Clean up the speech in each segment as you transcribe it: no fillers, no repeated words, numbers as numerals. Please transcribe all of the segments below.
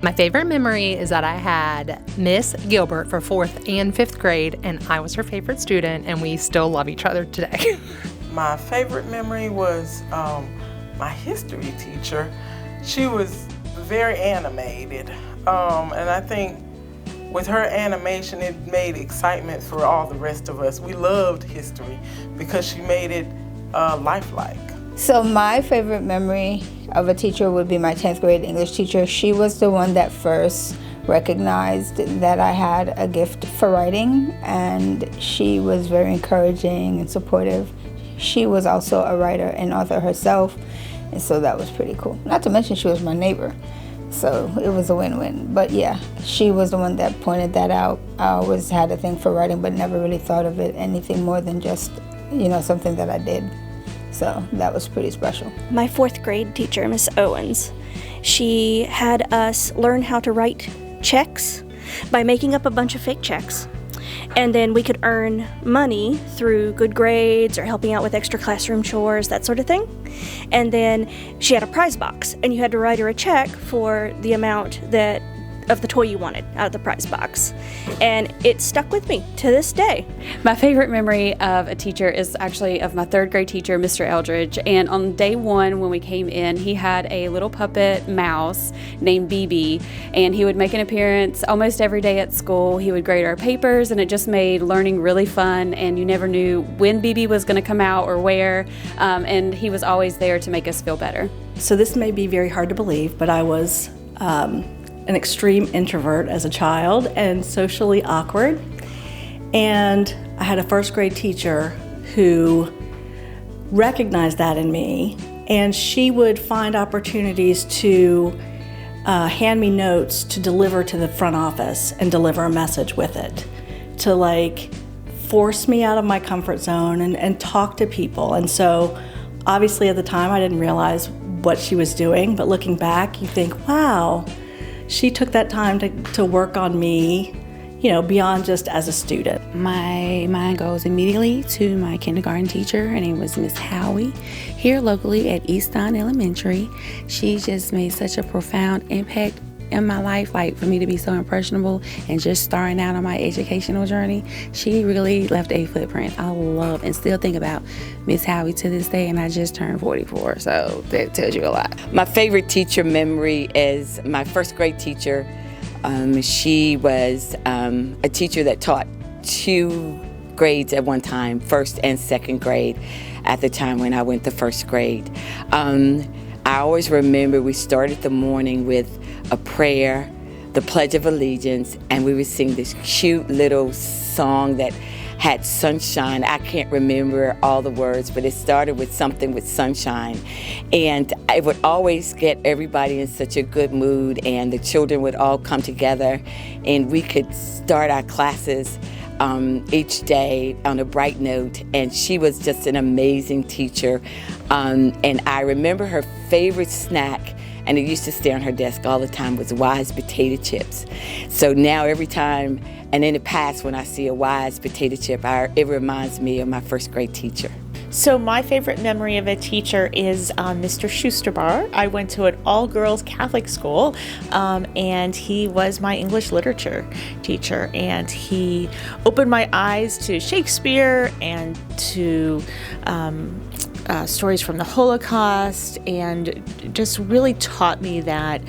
My favorite memory is that I had Miss Gilbert for 4th and 5th grade, and I was her favorite student, and we still love each other today. My favorite memory was my history teacher. She was very animated, and I think with her animation, it made excitement for all the rest of us. We loved history because she made it lifelike. So my favorite memory of a teacher would be my 10th grade English teacher. She was the one that first recognized that I had a gift for writing, and she was very encouraging and supportive. She was also a writer and author herself, and so that was pretty cool. Not to mention she was my neighbor, so it was a win-win. But yeah, she was the one that pointed that out. I always had a thing for writing, but never really thought of it anything more than just, something that I did. So that was pretty special. My 4th grade teacher, Miss Owens, she had us learn how to write checks by making up a bunch of fake checks. And then we could earn money through good grades or helping out with extra classroom chores, that sort of thing. And then she had a prize box, and you had to write her a check for the amount of the toy you wanted out of the prize box. And it stuck with me to this day. My favorite memory of a teacher is actually of my 3rd grade teacher, Mr. Eldridge. And on day 1 when we came in, he had a little puppet mouse named BB, and he would make an appearance almost every day at school. He would grade our papers, and it just made learning really fun, and you never knew when BB was going to come out or where, and he was always there to make us feel better. So this may be very hard to believe, but I was an extreme introvert as a child and socially awkward. And I had a 1st grade teacher who recognized that in me, and she would find opportunities to hand me notes to deliver to the front office and deliver a message with it, to force me out of my comfort zone and talk to people. And so obviously at the time I didn't realize what she was doing, but looking back you think, wow, she took that time to work on me, beyond just as a student. My mind goes immediately to my kindergarten teacher. Her name was Miss Howie, here locally at Easton Elementary. She just made such a profound impact in my life, for me to be so impressionable and just starting out on my educational journey. She really left a footprint. I love and still think about Miss Howie to this day, and I just turned 44, so that tells you a lot. My favorite teacher memory is my 1st grade teacher. She was a teacher that taught 2 grades at one time, 1st and 2nd grade, at the time when I went to 1st grade. I always remember we started the morning with a prayer, the Pledge of Allegiance, and we would sing this cute little song that had sunshine. I can't remember all the words, but it started with something with sunshine. And it would always get everybody in such a good mood, and the children would all come together, and we could start our classes each day on a bright note. And she was just an amazing teacher. And I remember her favorite snack, and it used to stay on her desk all the time, was Wise potato chips. So now every time, and in the past when I see a Wise potato chip, it reminds me of my 1st grade teacher. So my favorite memory of a teacher is Mr. Schusterbar. I went to an all-girls Catholic school, and he was my English literature teacher, and he opened my eyes to Shakespeare and to stories from the Holocaust, and just really taught me that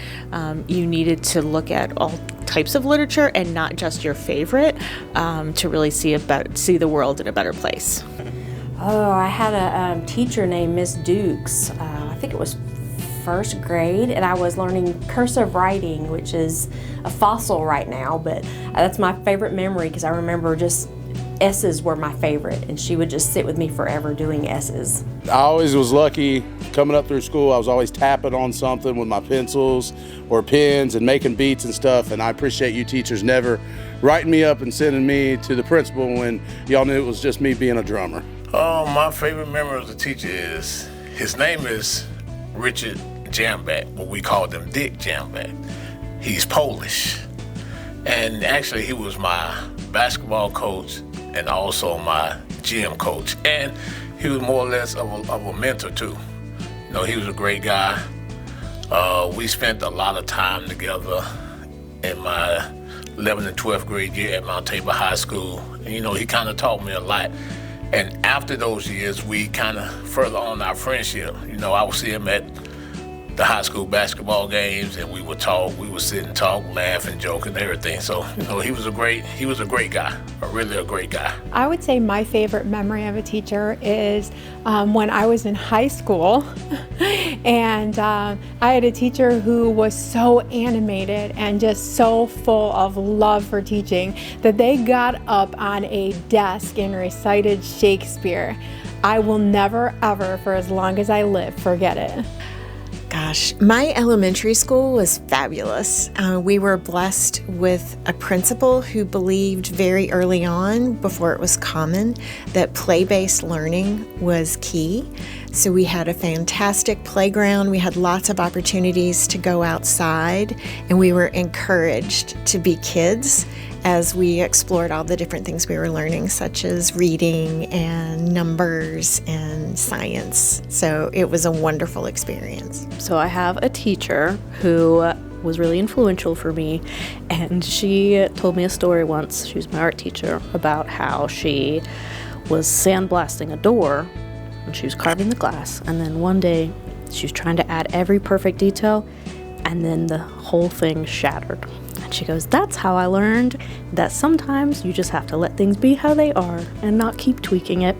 you needed to look at all types of literature and not just your favorite, to really see the world in a better place. Oh, I had a teacher named Miss Dukes. I think it was 1st grade, and I was learning cursive writing, which is a fossil right now, but that's my favorite memory because I remember just S's were my favorite, and she would just sit with me forever doing S's. I always was lucky coming up through school. I was always tapping on something with my pencils or pens and making beats and stuff, and I appreciate you teachers never writing me up and sending me to the principal when y'all knew it was just me being a drummer. Oh, my favorite memory of the teacher is, his name is Richard Jambak, but we called him Dick Jambak. He's Polish, and actually he was my basketball coach and also my gym coach, and he was more or less of a mentor too. He was a great guy. We spent a lot of time together. in my 11th and 12th grade year at Mount Tabor High School. And, he kind of taught me a lot. And after those years, we kind of further on our friendship. I would see him at the high school basketball games, and we would talk. We would sit and talk, laugh, and joke, and everything. So, he was a great guy, really a great guy. I would say my favorite memory of a teacher is when I was in high school, and I had a teacher who was so animated and just so full of love for teaching that they got up on a desk and recited Shakespeare. I will never, ever, for as long as I live, forget it. Gosh, my elementary school was fabulous. We were blessed with a principal who believed very early on, before it was common, that play-based learning was key. So we had a fantastic playground. We had lots of opportunities to go outside, and we were encouraged to be kids as we explored all the different things we were learning, such as reading and numbers and science. So it was a wonderful experience. So I have a teacher who was really influential for me, and she told me a story once. She was my art teacher, about how she was sandblasting a door and she was carving the glass, and then one day she was trying to add every perfect detail, and then the whole thing shattered. And she goes, "That's how I learned that sometimes you just have to let things be how they are and not keep tweaking it."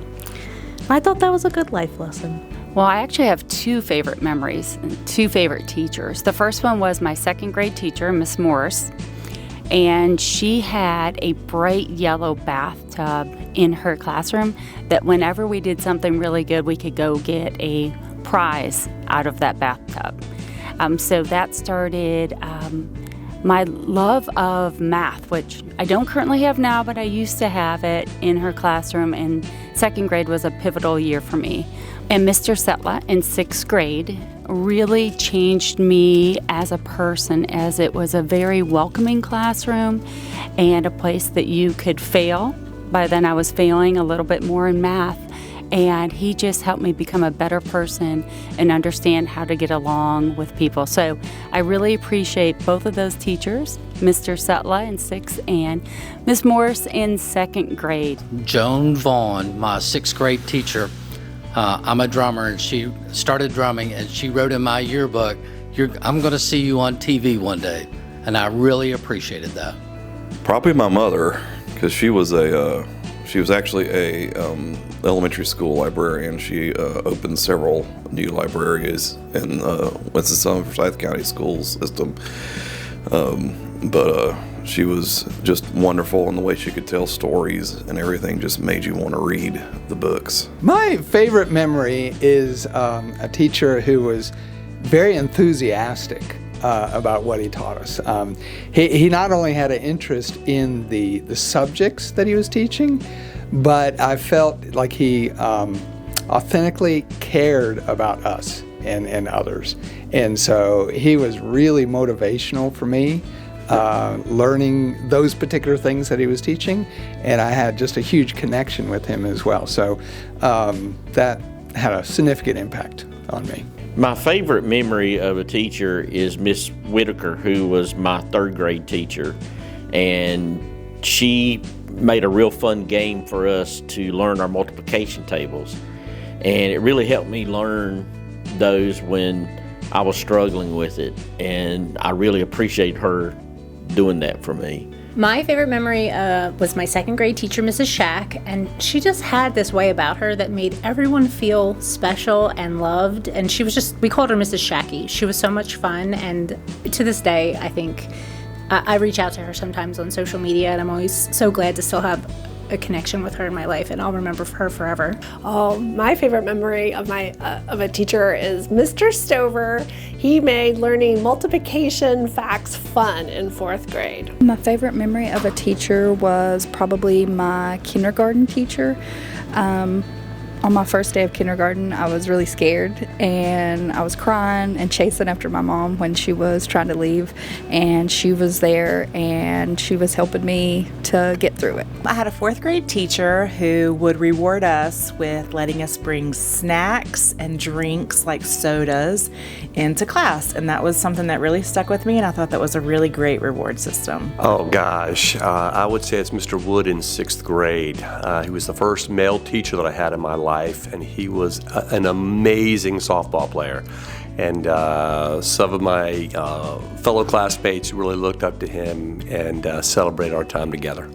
I thought that was a good life lesson. Well, I actually have two favorite memories, two favorite teachers. The first one was my second grade teacher, Miss Morris, and she had a bright yellow bathtub in her classroom that whenever we did something really good, we could go get a prize out of that bathtub. So that started my love of math, which I don't currently have now, but I used to have it in her classroom, and second grade was a pivotal year for me. And Mr. Setla in sixth grade really changed me as a person, as it was a very welcoming classroom and a place that you could fail. By then I was failing a little bit more in math, and he just helped me become a better person and understand how to get along with people. So I really appreciate both of those teachers, Mr. Setla in sixth and Miss Morris in second grade. Joan Vaughn, my sixth grade teacher, I'm a drummer, and she started drumming, and she wrote in my yearbook, "I'm going to see you on TV one day," and I really appreciated that. Probably my mother, because she was actually a elementary school librarian. She opened several new libraries in Winston-Salem, Forsyth County school system. But she was just wonderful, and the way she could tell stories and everything just made you want to read the books. My favorite memory is a teacher who was very enthusiastic about what he taught us. He not only had an interest in the subjects that he was teaching, but I felt like he authentically cared about us and others. And so he was really motivational for me, learning those particular things that he was teaching, and I had just a huge connection with him as well. So that had a significant impact on me. My favorite memory of a teacher is Miss Whitaker, who was my third grade teacher, and she made a real fun game for us to learn our multiplication tables, and it really helped me learn those when I was struggling with it, and I really appreciate her doing that for me. My favorite memory was my second grade teacher, Mrs. Shack, and she just had this way about her that made everyone feel special and loved, and she was just, we called her Mrs. Shacky. She was so much fun, and to this day, I think, I reach out to her sometimes on social media, and I'm always so glad to still have a connection with her in my life, and I'll remember her forever. Oh, my favorite memory of a teacher is Mr. Stover. He made learning multiplication facts fun in fourth grade. My favorite memory of a teacher was probably my kindergarten teacher. On my first day of kindergarten, I was really scared and I was crying and chasing after my mom when she was trying to leave, and she was there and she was helping me to get through it. I had a fourth grade teacher who would reward us with letting us bring snacks and drinks like sodas into class, and that was something that really stuck with me, and I thought that was a really great reward system. Oh gosh, I would say it's Mr. Wood in 6th grade. He was the first male teacher that I had in my life, and he was an amazing softball player. And some of my fellow classmates really looked up to him and celebrated our time together.